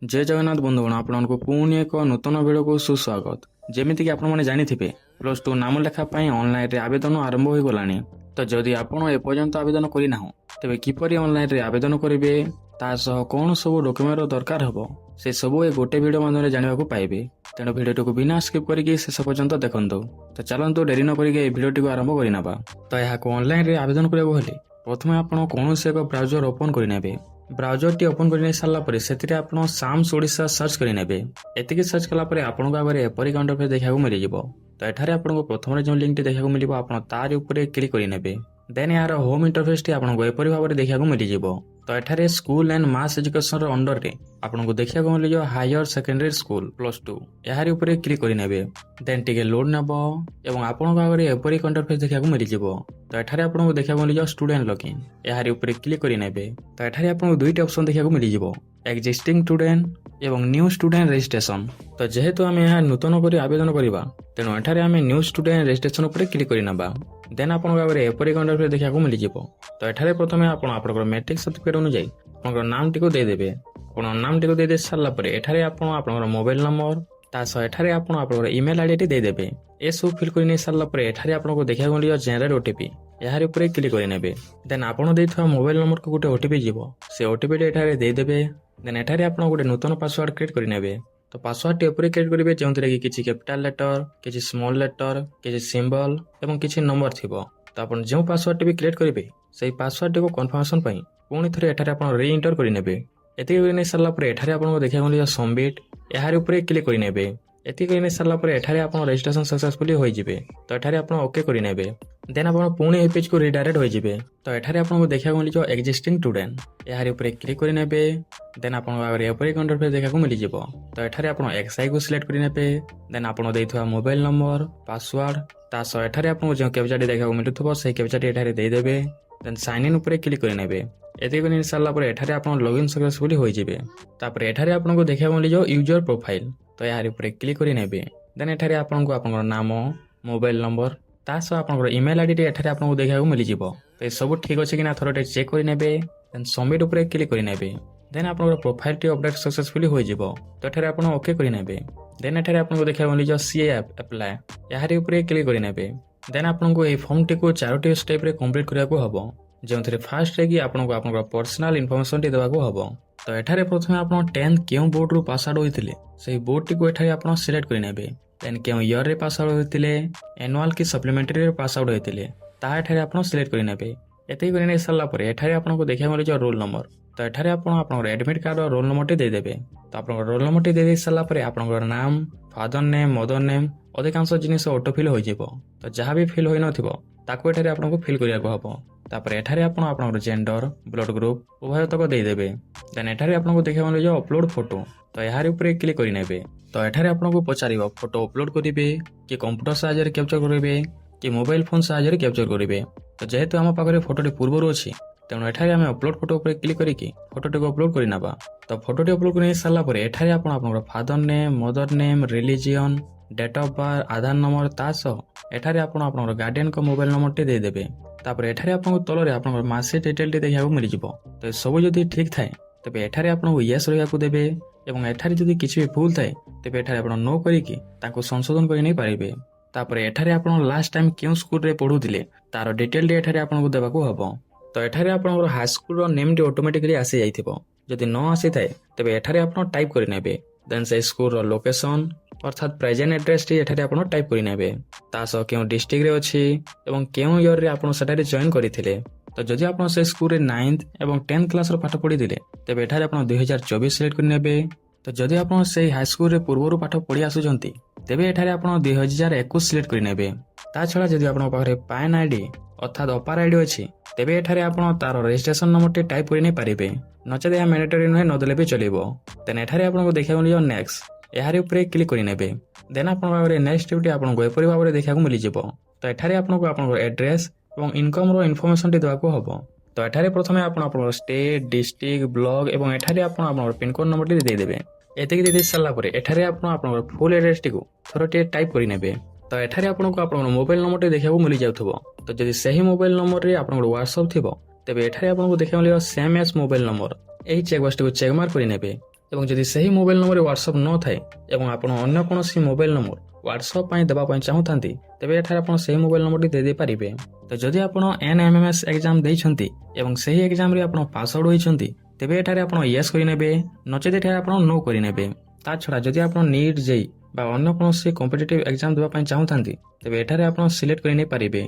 जय जगन्नाथ बंधुगण आपको पुणी एक नूतन भिड को सुस्वागत। जमीक आपने जानिथे प्लस टू नाम लेखा ऑनलाइन रे आवेदन आरंभ हो गला। तो जदि आपड़ एपर्यंत आवेदन करना तेज किपर ऑनलाइन रे आवेदन करेंगे तासह कौन सब डॉक्यूमेंट दरकार हम से सब ए गोटे भिड माध्यम जानवा पाइबे। तेणु भिडियो को बिना स्किप करके शेष पर्यंत देखु। तो चलतु डेरी न करके भिडियो को आरंभ करना। तो यह ऑनलाइन रे आवेदन करने प्रथम आप कौन से एक ब्राउजर ओपन करेंगे। ब्राउजर टी ओपन कर सारा पर से साम्स ओडिशा सर्च करेंगे। एतिक सर्च कलापर आपको आगे एपरी इंटरफेस देखा मिल जाए। तो एठारे आपको प्रथम जो लिंक देखा मिले आप तार ऊपर क्लिक करेंगे। देन यार होम इंटरफेस टी आपको एपरी भाव में देखा मिल जाए। तो एठारे school and mass education under रे आपको देखा मिल जाए higher secondary school plus two यार ऊपर क्लिक करेंगे। देन टी लोड नब और आपको आगे एपरी इंटरफेस देखा मिल जाए। तो एठारे आपको देखा मिल जाए स्टूडेंट लॉगिन यार ऊपर क्लिक करेंगे। तो एठारे आपको दुईटा ऑप्शन देखा मिल जाए एक्जिस्टिंग स्टूडेंट एवं न्यू स्टूडेंट रजिस्ट्रेशन। तो जेहेतु आम यह नूतन कर आवेदन करवा तेणु एठारे आम न्यू स्टूडेंट रजिस्ट्रेशन उपर क्लिक करना। देन आपको आगे एपरी इंटरफेस देखा मिल जाए। तो एठारे प्रथम आप मैट्रिक सर्टिफिकेट अनुसार आप नाम टी देदेवे। नाम टी दे सारापर एठारे आप मोबाइल नंबर तासह एठारे आप इमेल आईडी देदेवे। ए सब फिल कर सारापर एठारे आपको देखा मिल जाए जेनेरेट ओटीपी यार ऊपर क्लिक करेंगे। देन आपड़ मोबाइल नंबर को गोटे ओटीपी जीव से ओटीपी एठारे देदेवे। देन एठारे आप गोटे नूतन पासवर्ड क्रिएट करेंगे। तो पासवर्ड टी ऊपर क्रिएट करेंगे जो कि कैपिटल लेटर किसी स्मॉल लेटर किसी सिंबल एवं किसी नंबर थी। तो आप जो पासवर्ड टी भी क्रिएट करेंगे से पासवर्ड टी को कन्फर्मेशन पुणी थे एठारे आप री इंटर करेंगे। एतिक कर सारापर एठारे आपको देखा मिल जाए सबमिट यार ऊपर क्लिक करेंगे। एतिक कर सारापर एठारे आप रजिस्ट्रेशन सक्सेसफुली हो जाए। तो एठारे आप ओके करेंगे। देन आप पुणी ए पेज को रिडायरेक्ट हो जाए। तो एठारे आपको देखा मिल जाए एक्जिस्टिंग स्टूडेंट यार ऊपर क्लिक करेंगे। देन आप एपरी इंटरफेस देखा मिल जाए। तो एठारे आप एक्सआई को सिलेक्ट करेंगे। देन आप मोबाइल नंबर पासवर्ड तासह एठारे आपको जो कैप्चाटी देखा मिलूब से कैप्चाटी एठारे देदेवे। देन साइन इन ऊपर क्लिक करेंगे। एतिक कर सारापर एठारे आप लॉगिन सक्सेसफुली हो जाए। तापर एठारे आपको देखा मिल जाए यूजर प्रोफाइल। तो यार ऊपर क्लिक करेंगे। देन एठारे आपको आप नाम मोबाइल नंबर तासह आप इमेल आईडी एठारे आपको देखा मिल जाए। तो ये सब ठीक अच्छे कि ना थोड़े चेक करेंगे। देन सबमिट ऊपर क्लिक करेंगे। देन आप प्रोफाइल टी अपडेट सक्सेसफुली हो जाए। तो एठारे आप ओके करेंगे। देन एठारे आपको देखा मिल जाए सीए अप्लाई यार ऊपर क्लिक करेंगे। देन आपको ये फॉर्म टी को 4टी स्टेप रे कंप्लीट करने हम जो फास्ट है कि आपको पर्सनल इनफॉरमेशन टी देवाक हम। तो एठारे प्रथम आप 10th क्यों बोर्ड रु पास आउट होते से बोर्ड टी को एठारे आप सिलेक्ट करेंगे। देन क्यों ईयर रे पास आउट होते एनुअल की सप्लीमेंटरी रे पास आउट होते ताहा एठारे आप सिलेक्ट करेंगे। एतिक कर सारापर एठारे आपको देखा मिल जाए रोल नंबर। तो एठारे आप एडमिट कार्ड और रोल नंबर टी देदेवे। तो आप रोल नंबर टी दे सारापर आप नाम फादर नेम मदर नेम अधिकांश जिनिस ऑटोफिल हो जाए। तो जहाँ भी फिल हो नाको एठारे आपको फिल करने हम। तापर एठारे आप जेंडर ब्लड ग्रुप उभय तक देदेवे। देन एठारे आपको देखा मिल जाए अपलोड फोटो। तो यार ऊपर क्लिक करेंगे। तो एठारे आपको पचार फोटो अपलोड करेंगे कि कंप्यूटर साहाय्य कैप्चर करेंगे कि मोबाइल फोन साहाय्य कैप्चर करेंगे। तो जेहेतु आम पाखे फोटोटी पूर्वर अच्छी तेणु एठारे आम अपलोड फोटो पर क्लिक करके फोटोटी को अपलोड करना। तो फोटोटी अपलोड कर सारापर एठारे आप father name mother name religion date of birth Aadhaar number तासह एठारे आप गार्डियन को मोबाइल नंबर टी देदेवे। तापर एठारे आपको तलरे आप मार्कशीट डिटेल टी देखा मिल जाए। तो सब जदि ठीक थाए तेज एठारे आपको येस रहा देवे और एठारे जदि किसी भी भूल थाए तेज एठारे आप नो करके संशोधन कर नहीं पारे। तापर एठारे आप लास्ट टाइम क्यों स्कूल रे पढ़ुले तार डिटेल टी एठारे आपको देवाक हम। तो एठारे आप high school name T automatically आसी जाइथिबो। जदि न आसी थाए तेज एठारे आप टाइप करेंगे। देन से स्कूल लोकेशन अर्थात प्रेजेंट एड्रेस टी एठारे आप टाइप करेंगे। तासह क्यों डिस्ट्रिक्ट रे अच्छी एवं क्यों ईयर रे आप सेटारे जॉइन करथिले। तो जदि आप से स्कूल रे 9th एवं 10th क्लास रो पाठ पढ़ी दिले तेज एठारे आप 2024 सिलेक्ट करेंगे। तो जदि आप से हाई स्कूल रे पूर्वर पाठ पढ़ी आसुचंती तेबे एठारे आप 2021 सिलेक्ट करेंगे। ता छड़ा जदि आप पाखरे पैन आईडी अर्थात अपार आईडी अच्छी तेबे एठारे आप तार रजिस्ट्रेशन नंबर टी टाइप कर नहीं पारे। नचेत यह मैंडेटरी नुहे नदेले भी चलो। देन एठारे आपको देखा मिल जाए नेक्स्ट यार ऊपर क्लिक करेंगे। देन आप नेक्स्ट स्टेप आपको एपरी भाव में देखा मिल जाए। तो एठारे आपको एड्रेस और इनकम रो इनफॉरमेशन टी देवाक हम। तो एठारे प्रथम आप स्टेट डिस्ट्रिक्ट ब्लॉक और एठारे आप पिनकोड नंबर टी देदेवे। एतिक दे सारापर एठारे आप फुल एड्रेस टी को थोड़े टाइप करेंगे। तो एठारे आपको मोबाइल नंबर टी देखा मिल जाए। तो जब से मोबाइल नंबर आप व्हाट्सअप थी तेज एठारे आपको देखा मिल सेम एज मोबाइल नंबर यही चेकबॉक्स को चेकमार्क करेंगे। ଏବଂ ଯଦି ସେହି ମୋବାଇଲ ନମ୍ବରରେ ହ୍ୱାଟ୍ସଆପ୍ ନଥାଏ ଏବଂ ଆପଣ ଅନ୍ୟ କୌଣସି ମୋବାଇଲ ନମ୍ବର ହ୍ୱାଟ୍ସଆପ୍ ପାଇଁ ଦେବା ପାଇଁ ଚାହୁଁଥାନ୍ତି ତେବେ ଏଠାରେ ଆପଣ ସେହି ମୋବାଇଲ ନମ୍ବରଟି ଦେଇପାରିବେ। ତ ଯଦି ଆପଣ NMMS ଏକ୍ଜାମ ଦେଇଛନ୍ତି ଏବଂ ସେହି ଏକ୍ଜାମରେ ଆପଣ ପାସ୍ ଆଉଟ୍ ହୋଇଛନ୍ତି ତେବେ ଏଠାରେ ଆପଣ ୟେସ୍ କରିନେବେ, ନଚେତ ଏଠାରେ ଆପଣ ନୋ କରିନେବେ। ତା ଛଡ଼ା ଯଦି ଆପଣ ନିଟ୍ JEE ବା ଅନ୍ୟ କୌଣସି କମ୍ପିଟେଟିଭ୍ ଏକ୍ଜାମ ଦେବା ପାଇଁ ଚାହୁଁଥାନ୍ତି ତେବେ ଏଠାରେ ଆପଣ ସିଲେକ୍ଟ କରିନେଇପାରିବେ,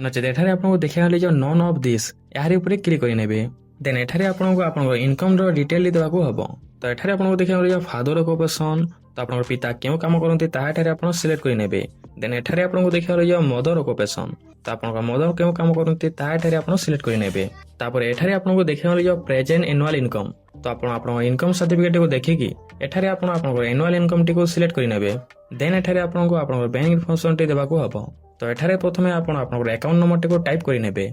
ନଚେତ ଏଠାରେ ଆପଣଙ୍କୁ ଦେଖିବାକୁ ଯେ ନନ୍ ଅଫ୍ ଦିସ୍ ଏହାରି ଉପରେ କ୍ଲିକ୍ କରିନେବେ। ଦେନ୍ ଏଠାରେ ଆପଣଙ୍କୁ ଆପଣଙ୍କର ଇନକମ୍ର ଡିଟେଲ ଦେବାକୁ ହେବ। ତ ଏଠାରେ ଆପଣଙ୍କୁ ଦେଖିବାକୁ ଯେ ଫାଦର ଅକୁପେସନ୍, ତ ଆପଣଙ୍କର ପିତା କେଉଁ କାମ କରନ୍ତି ତାହା ଏଠାରେ ଆପଣ ସିଲେକ୍ଟ କରିନେବେ। ଦେନ୍ ଏଠାରେ ଆପଣଙ୍କୁ ଦେଖିବାକୁ ଯେ ମଦର ଅକୁପେସନ୍, ତ ଆପଣଙ୍କ ମଦର କେଉଁ କାମ କରନ୍ତି ତାହା ଏଠାରେ ଆପଣ ସିଲେକ୍ଟ କରିନେବେ। ତାପରେ ଏଠାରେ ଆପଣଙ୍କୁ ଦେଖିବାକୁ ଯେ ପ୍ରେଜେଣ୍ଟ ଆନୁଆଲ୍ ଇନକମ୍, ତ ଆପଣ ଆପଣଙ୍କ ଇନକମ୍ ସାର୍ଟିଫିକେଟକୁ ଦେଖିକି ଏଠାରେ ଆପଣ ଆପଣଙ୍କର ଆନୁଆଲ୍ ଇନକମ୍ଟିକୁ ସିଲେକ୍ଟ କରିନେବେ। ଦେନ୍ ଏଠାରେ ଆପଣଙ୍କୁ ଆପଣଙ୍କର ବ୍ୟାଙ୍କ ଇନଫର୍ମେସନଟି ଦେବାକୁ ହେବ। ତ ଏଠାରେ ପ୍ରଥମେ ଆପଣ ଆପଣଙ୍କର ଆକାଉଣ୍ଟ ନମ୍ବରଟିକୁ ଟାଇପ୍ କରିନେବେ।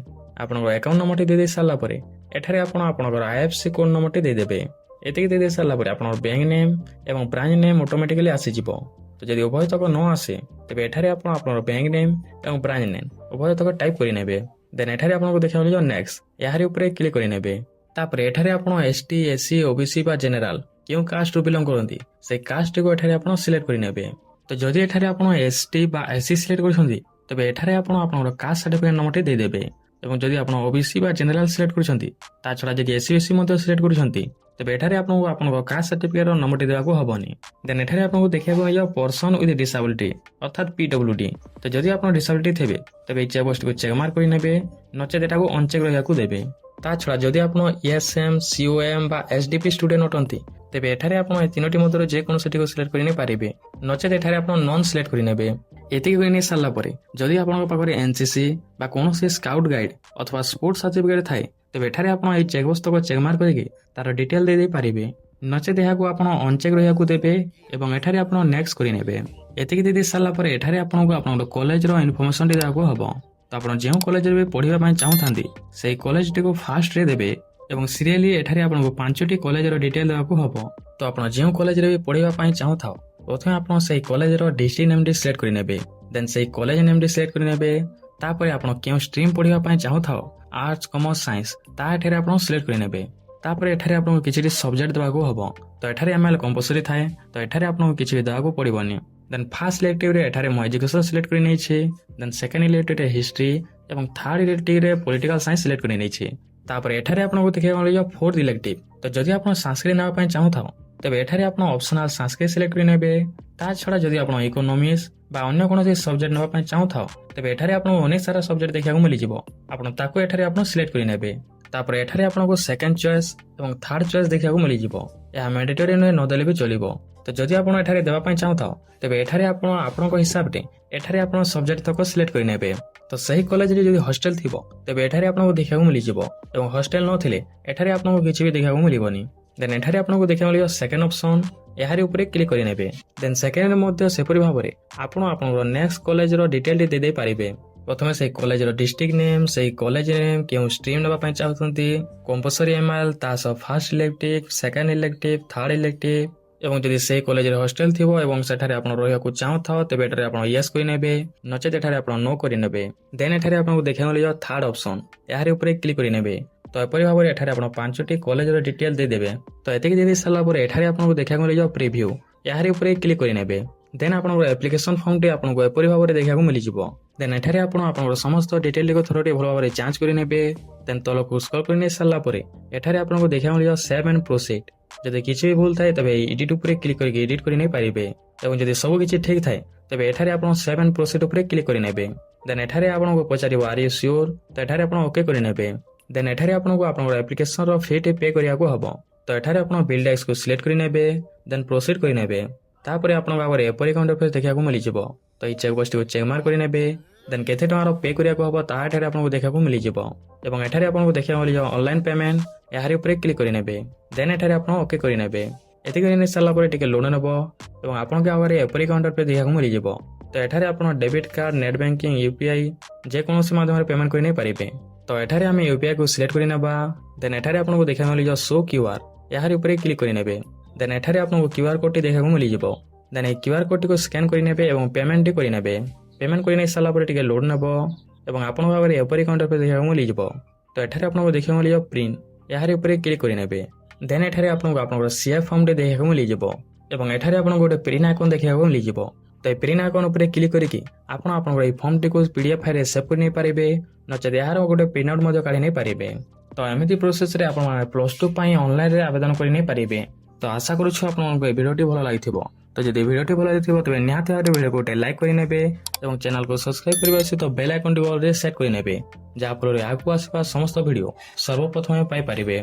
ଆପଣଙ୍କର ଆକାଉଣ୍ଟ ନମ୍ବରଟି ଦେଇ ସାରିଲା ପରେ ଏଠାରେ ଆପଣ ଆପଣଙ୍କର IFSC କୋଡ୍ ନମ୍ବରଟି ଦେଇଦେବେ। ଏତିକି ଦେଇ ସାରିଲା ପରେ ଆପଣଙ୍କର ବ୍ୟାଙ୍କ ନେମ୍ ଏବଂ ବ୍ରାଞ୍ଚ ନେମ୍ ଅଟୋମେଟିକାଲି ଆସିଯିବ। ତ ଯଦି ଉଭୟ ତକ ନ ଆସେ ତେବେ ଏଠାରେ ଆପଣ ଆପଣଙ୍କର ବ୍ୟାଙ୍କ ନେମ୍ ଏବଂ ବ୍ରାଞ୍ଚ ନେମ୍ ଉଭୟ ତକ ଟାଇପ୍ କରିନେବେ। ଦେନ୍ ଏଠାରେ ଆପଣଙ୍କୁ ଦେଖିବାକୁ ମିଳିବ ନେକ୍ସଟ, ଏହାରି ଉପରେ କ୍ଲିକ୍ କରିନେବେ। ତାପରେ ଏଠାରେ ଆପଣ ST SC OBC ବା ଜେନେରାଲ କେଉଁ କାଷ୍ଟରୁ ବିଲଙ୍ଗ କରନ୍ତି ସେହି କାଷ୍ଟଟିକୁ ଏଠାରେ ଆପଣ ସିଲେକ୍ଟ କରିନେବେ। ତ ଯଦି ଏଠାରେ ଆପଣ ST ବା SC ସିଲେକ୍ଟ କରିଛନ୍ତି ତେବେ ଏଠାରେ ଆପଣ ଆପଣଙ୍କର କାଷ୍ଟ ସାର୍ଟିଫିକେଟ ନମ୍ବରଟି ଦେଇଦେବେ। ଏବଂ ଯଦି ଆପଣ OBC ବା ଜେନେରାଲ ସିଲେକ୍ଟ କରିଛନ୍ତି ତା ଛଡ଼ା ଯଦି SC SC ମଧ୍ୟ ସିଲେକ୍ଟ କରିଛନ୍ତି ତେବେ ଏଠାରେ ଆପଣଙ୍କୁ ଆପଣଙ୍କ କାଷ୍ଟ ସାର୍ଟିଫିକେଟର ନମ୍ବରଟି ଦେବାକୁ ହେବନି। ଦେନ୍ ଏଠାରେ ଆପଣଙ୍କୁ ଦେଖିବାକୁ ମିଳିବ ପର୍ସନ୍ ୱିଥ୍ ଡିସାବିଲିଟି ଅର୍ଥାତ୍ PWD। ତ ଯଦି ଆପଣ ଡିସାବିଲିଟି ଥିବେ ତେବେ ଏହି ଚେକ୍ ବକ୍ସଟିକୁ ଚେକ୍ ମାର୍କ କରିନେବେ, ନଚେତ ଏଟାକୁ ଅନଚେକ୍ ରହିବାକୁ ଦେବେ। ତା ଛଡ଼ା ଯଦି ଆପଣ ESM COM ବା SDP ଷ୍ଟୁଡେଣ୍ଟ ଅଟନ୍ତି ତେବେ ଏଠାରେ ଆପଣ ଏ ତିନୋଟି ମଧ୍ୟରୁ ଯେକୌଣସିଟିକୁ ସିଲେକ୍ଟ କରିନେଇପାରିବେ, ନଚେତ ଏଠାରେ ଆପଣ ନନ୍ ସିଲେକ୍ଟ କରିନେବେ। ଏତିକି କରିନେଇ ସାରିଲା ପରେ ଯଦି ଆପଣଙ୍କ ପାଖରେ NCC ବା କୌଣସି ସ୍କାଉଟ୍ ଗାଇଡ୍ ଅଥବା ସ୍ପୋର୍ଟ ସାର୍ଟିଫିକେଟ ଥାଏ ତେବେ ଏଠାରେ ଆପଣ ଏହି ଚେକ୍ ବକ୍ସକୁ ଚେକ୍ ମାର୍କ କରିକି ତାର ଡିଟେଲ ଦେଇପାରିବେ, ନଚେତ ଏହାକୁ ଆପଣ ଅନଚେକ୍ ରହିବାକୁ ଦେବେ ଏବଂ ଏଠାରେ ଆପଣ ନେକ୍ସଟ କରିନେବେ। ଏତିକି ଦେଇ ସାରିଲା ପରେ ଏଠାରେ ଆପଣଙ୍କୁ ଆପଣଙ୍କର କଲେଜର ଇନଫର୍ମେସନଟି ଦେବାକୁ ହେବ। ତ ଆପଣ ଯେଉଁ କଲେଜରେ ବି ପଢ଼ିବା ପାଇଁ ଚାହୁଁଥାନ୍ତି ସେହି କଲେଜଟିକୁ ଫାଷ୍ଟରେ ଦେବେ ଏବଂ ସିରିଆଲି ଏଠାରେ ଆପଣଙ୍କୁ 5ଟି କଲେଜର ଡିଟେଲ ଦେବାକୁ ହେବ। ତ ଆପଣ ଯେଉଁ କଲେଜରେ ବି ପଢ଼ିବା ପାଇଁ ଚାହୁଁଥାଉ ପ୍ରଥମେ ଆପଣ ସେହି କଲେଜର ଡିଷ୍ଟ୍ରିକ୍ଟ ନେମ୍ଟି ସିଲେକ୍ଟ କରିନେବେ। ଦେନ୍ ସେହି କଲେଜ ନେମ୍ଟି ସିଲେକ୍ଟ କରିନେବେ। ତାପରେ ଆପଣ କେଉଁ ଷ୍ଟ୍ରିମ୍ ପଢ଼ିବା ପାଇଁ ଚାହୁଁଥାଉ ଆର୍ଟସ୍ କମର୍ସ ସାଇନ୍ସ ତାହା ଏଠାରେ ଆପଣ ସିଲେକ୍ଟ କରିନେବେ। ତାପରେ ଏଠାରେ ଆପଣଙ୍କୁ କିଛିଟି ସବଜେକ୍ଟ ଦେବାକୁ ହେବ। ତ ଏଠାରେ ML କମ୍ପଲସରି ଥାଏ, ତ ଏଠାରେ ଆପଣଙ୍କୁ କିଛି ବି ଦେବାକୁ ପଡ଼ିବନି। ଦେନ୍ ଫାର୍ଷ୍ଟ ଇଲେକ୍ଟିଭରେ ଏଠାରେ ମୁଁ ଏଜୁକେସନ ସିଲେକ୍ଟ କରିନେଇଛି। ଦେନ୍ ସେକେଣ୍ଡ ଇଲେକ୍ଟିଭରେ ହିଷ୍ଟ୍ରି ଏବଂ ଥାର୍ଡ ଇଲେକ୍ଟିଭରେ ପଲିଟିକାଲ ସାଇନ୍ସ ସିଲେକ୍ଟ କରିନେଇଛି। ତାପରେ ଏଠାରେ ଆପଣଙ୍କୁ ଦେଖିବାକୁ ମିଳିବ ଫୋର୍ଥ ଇଲେକ୍ଟିଭ। ତ ଯଦି ଆପଣ ସାଂସ୍କ୍ରିଟ ନେବା ପାଇଁ ଚାହୁଁଥାଉ ତେବେ ଏଠାରେ ଆପଣ ଅପସନାଲ ସାଂସ୍କ୍ରିଟ ସିଲେକ୍ଟ କରିନେବେ। ତା ଛଡ଼ା ଯଦି ଆପଣ ଇକୋନୋମିକ୍ସ ବା ଅନ୍ୟ କୌଣସି ସବଜେକ୍ଟ ନେବା ପାଇଁ ଚାହୁଁଥାଉ ତେବେ ଏଠାରେ ଆପଣଙ୍କୁ ଅନେକ ସାରା ସବଜେକ୍ଟ ଦେଖିବାକୁ ମିଳିଯିବ, ଆପଣ ତାକୁ ଏଠାରେ ଆପଣ ସିଲେକ୍ଟ କରିନେବେ। ତାପରେ ଏଠାରେ ଆପଣଙ୍କୁ ସେକେଣ୍ଡ ଚଏସ୍ ଏବଂ ଥାର୍ଡ ଚଏସ୍ ଦେଖିବାକୁ ମିଳିଯିବ। ଏହା ମ୍ୟାଣ୍ଡେଟୋରୀ ନୁହେଁ, ନଦେଲେ ବି ଚଳିବ। ତ ଯଦି ଆପଣ ଏଠାରେ ଦେବା ପାଇଁ ଚାହୁଁଥାଉ ତେବେ ଏଠାରେ ଆପଣ ଆପଣଙ୍କ ହିସାବରେ ଏଠାରେ ଆପଣ ସବଜେକ୍ଟ ତକ ସିଲେକ୍ଟ କରିନେବେ। ତ ସେହି କଲେଜରେ ଯଦି ହଷ୍ଟେଲ ଥିବ ତେବେ ଏଠାରେ ଆପଣଙ୍କୁ ଦେଖିବାକୁ ମିଳିଯିବ ଏବଂ ହଷ୍ଟେଲ ନଥିଲେ ଏଠାରେ ଆପଣଙ୍କୁ କିଛି ବି ଦେଖିବାକୁ ମିଳିବନି। ଦେନ୍ ଏଠାରେ ଆପଣଙ୍କୁ ଦେଖିବାକୁ ମିଳିବ ସେକେଣ୍ଡ ଅପସନ୍, ଏହାରି ଉପରେ କ୍ଲିକ୍ କରିନେବେ। ଦେନ୍ ସେକେଣ୍ଡରେ ମଧ୍ୟ ସେପରି ଭାବରେ ଆପଣ ଆପଣଙ୍କର ନେକ୍ସଟ କଲେଜର ଡିଟେଲଟି ଦେଇପାରିବେ। ପ୍ରଥମେ ସେହି କଲେଜର ଡିଷ୍ଟ୍ରିକ୍ଟ ନେମ୍, ସେହି କଲେଜ ନେମ୍, କେଉଁ ଷ୍ଟ୍ରିମ୍ ନେବା ପାଇଁ ଚାହୁଁଛନ୍ତି, କମ୍ପଲସରି ML, ତା ସହ first elective, second elective, third elective ଏବଂ ଯଦି ସେହି କଲେଜରେ ହଷ୍ଟେଲ ଥିବ ଏବଂ ସେଠାରେ ଆପଣ ରହିବାକୁ ଚାହୁଁଥାଉ ତେବେ ଏଠାରେ ଆପଣ ୟେସ୍ କରିନେବେ, ନଚେତ ଏଠାରେ ଆପଣ ନୋ କରିନେବେ। ଦେନ୍ ଏଠାରେ ଆପଣଙ୍କୁ ଦେଖିବାକୁ ମିଳିବ ଥାର୍ଡ ଅପସନ୍, ଏହାରି ଉପରେ କ୍ଲିକ୍ କରିନେବେ। ତ ଏପରି ଭାବରେ ଏଠାରେ ଆପଣ 5ଟି କଲେଜର ଡିଟେଲ ଦେଇଦେବେ। ତ ଏତିକି ଦେଇ ସାରିଲା ପରେ ଏଠାରେ ଆପଣଙ୍କୁ ଦେଖିବାକୁ ମିଳିବ ପ୍ରିଭ୍ୟୁ, ଏହାରି ଉପରେ କ୍ଲିକ୍ କରିନେବେ। ଦେନ୍ ଆପଣଙ୍କର ଆପ୍ଲିକେସନ ଫର୍ମଟି ଆପଣଙ୍କୁ ଏପରି ଭାବରେ ଦେଖିବାକୁ ମିଳିଯିବ। ଦେନ୍ ଏଠାରେ ଆପଣ ଆପଣଙ୍କର ସମସ୍ତ ଡିଟେଲଟିକୁ ଥରଟି ଭଲ ଭାବରେ ଯାଞ୍ଚ କରିନେବେ। ଦେନ୍ ତଳକୁ ସ୍କ୍ରଲ୍ କରି ନେଇ ସାରିଲା ପରେ ଏଠାରେ ଆପଣଙ୍କୁ ଦେଖିବାକୁ ମିଳିବ ସେଭ୍ ଆଣ୍ଡ ପ୍ରୋସିଡ୍। ଯଦି କିଛି ବି ଭୁଲ ଥାଏ ତେବେ ଏଡିଟ୍ ଉପରେ କ୍ଲିକ୍ କରିକି ଏଡିଟ୍ କରି ନେଇ ପାରିବେ ଏବଂ ଯଦି ସବୁ କିଛି ଠିକ୍ ଥାଏ ତେବେ ଏଠାରେ ଆପଣ ସେଭ୍ ଆଣ୍ଡ ପ୍ରୋସିଡ୍ ଉପରେ କ୍ଲିକ୍ କରିନେବେ। ଦେନ୍ ଏଠାରେ ଆପଣଙ୍କୁ ପଚାରିବ ଆର୍ ୟୁ ସିଓର, ତ ଏଠାରେ ଆପଣ ଓକେ କରିନେବେ। ଦେନ୍ ଏଠାରେ ଆପଣଙ୍କୁ ଆପଣଙ୍କର ଆପ୍ଲିକେସନର ଫିଟି ପେ କରିବାକୁ ହେବ। ତ ଏଠାରେ ଆପଣ ବିଲ୍ ଟ୍ୟାକ୍ସକୁ ସିଲେକ୍ଟ କରିନେବେ, ଦେନ୍ ପ୍ରୋସିଡ୍ କରିନେବେ। ତାପରେ ଆପଣଙ୍କ ଆଗରେ ଏପରି ଏକ ଇଣ୍ଟରଫେସ୍ ଦେଖିବାକୁ ମିଳିଯିବ। ତ ଏହି ଚେକ୍ ବକ୍ସଟିକୁ ଚେକ୍ ମାର୍କ କରିନେବେ। ଦେନ୍ କେତେ ଟଙ୍କାର ପେ କରିବାକୁ ହେବ ତାହା ଏଠାରେ ଆପଣଙ୍କୁ ଦେଖିବାକୁ ମିଳିଯିବ ଏବଂ ଏଠାରେ ଆପଣଙ୍କୁ ଦେଖିବାକୁ ମିଳିଯିବ ଅନଲାଇନ୍ ପେମେଣ୍ଟ, ଏହାରି ଉପରେ କ୍ଲିକ୍ କରିନେବେ। ଦେନ୍ ଏଠାରେ ଆପଣ ଓକେ କରିନେବେ। ଏତିକି କରି ସାରିଲା ପରେ ଟିକେ ଲୋଡ୍ ନେବ ଏବଂ ଆପଣଙ୍କ ଆଗରେ ଏପରି ଏକ ଇଣ୍ଟରଫେସ୍ ଦେଖିବାକୁ ମିଳିଯିବ। ତ ଏଠାରେ ଆପଣ debit card, net banking, UPI ଯେକୌଣସି ମାଧ୍ୟମରେ ପେମେଣ୍ଟ କରି ନେଇପାରିବେ। ତ ଏଠାରେ ଆମେ UPI କୁ ସିଲେକ୍ଟ କରିନେବା। ଦେନ୍ ଏଠାରେ ଆପଣଙ୍କୁ ଦେଖିବାକୁ ମିଳିଯିବ ଶୋ QR, ଏହାରି ଉପରେ କ୍ଲିକ୍ କରିନେବେ। ଦେନ୍ ଏଠାରେ ଆପଣଙ୍କୁ QR କୋଡ୍ଟି ଦେଖିବାକୁ ମିଳିଯିବ। ଦେନ୍ ଏହି QR କୋଡ୍ଟିକୁ ସ୍କାନ୍ କରିନେବେ ଏବଂ ପେମେଣ୍ଟଟି କରିନେବେ। ପେମେଣ୍ଟ କରିନେଇ ସାରିଲା ପରେ ଟିକେ ଲୋଡ୍ ନେବ ଏବଂ ଆପଣଙ୍କ ଆଗରେ ଏପରି ଏକ ଇଣ୍ଟରଫେସ୍ ଦେଖିବାକୁ ମିଳିଯିବ। ତ ଏଠାରେ ଆପଣଙ୍କୁ ଦେଖିବାକୁ ମିଳିବ ପ୍ରିଣ୍ଟ, ଏହାରି ଉପରେ କ୍ଲିକ୍ କରିନେବେ। ଦେନ୍ ଏଠାରେ ଆପଣଙ୍କୁ ଆପଣଙ୍କର ସିଏଫ୍ ଫର୍ମଟେ ଦେଖିବାକୁ ମିଳିଯିବ ଏବଂ ଏଠାରେ ଆପଣଙ୍କୁ ଗୋଟେ ପ୍ରିଣ୍ଟ ଆଇକନ୍ ଦେଖିବାକୁ ମିଳିଯିବ। ତ এই ପ୍ରିଣ୍ଟ ଆଇକନ୍ ଉପରେ କ୍ଲିକ୍ କରିକି ଆପଣ ଆପଣଙ୍କର ଏହି ଫର୍ମଟିକୁ PDF ଫାଇଲରେ ସେଭ୍ କରି ନେଇପାରିବେ, ନଚେତ ଏହାର ଗୋଟେ ପ୍ରିଣ୍ଟ ଆଉଟ୍ ମଧ୍ୟ କାଢ଼ି ନେଇପାରିବେ। ତ ଏମିତି ପ୍ରୋସେସରେ ଆପଣମାନେ +2 ପାଇଁ ଅନଲାଇନରେ ଆବେଦନ କରି ନେଇପାରିବେ। ତ ଆଶା କରୁଛୁ ଆପଣମାନଙ୍କୁ এই ଭିଡ଼ିଓଟି ଭଲ ଲାଗିଥିବ। ତ ଯଦି ଭିଡ଼ିଓଟି ଭଲ ଲାଗିଥିବ ତେବେ ନିହାତି ଭାବରେ ଭିଡ଼ିଓକୁ ଗୋଟେ ଲାଇକ୍ କରିନେବେ ଏବଂ ଚ୍ୟାନେଲକୁ ସବସ୍କ୍ରାଇବ୍ କରିବା ସହିତ ବେଲ୍ ଆଇକନ୍ଟି ଅଲରେ ସେଟ୍ କରିନେବେ, ଯାହାଫଳରେ ଆଗକୁ ଆସିବା ସମସ୍ତ ଭିଡ଼ିଓ ସର୍ବପ୍ରଥମେ ପାଇପାରିବେ।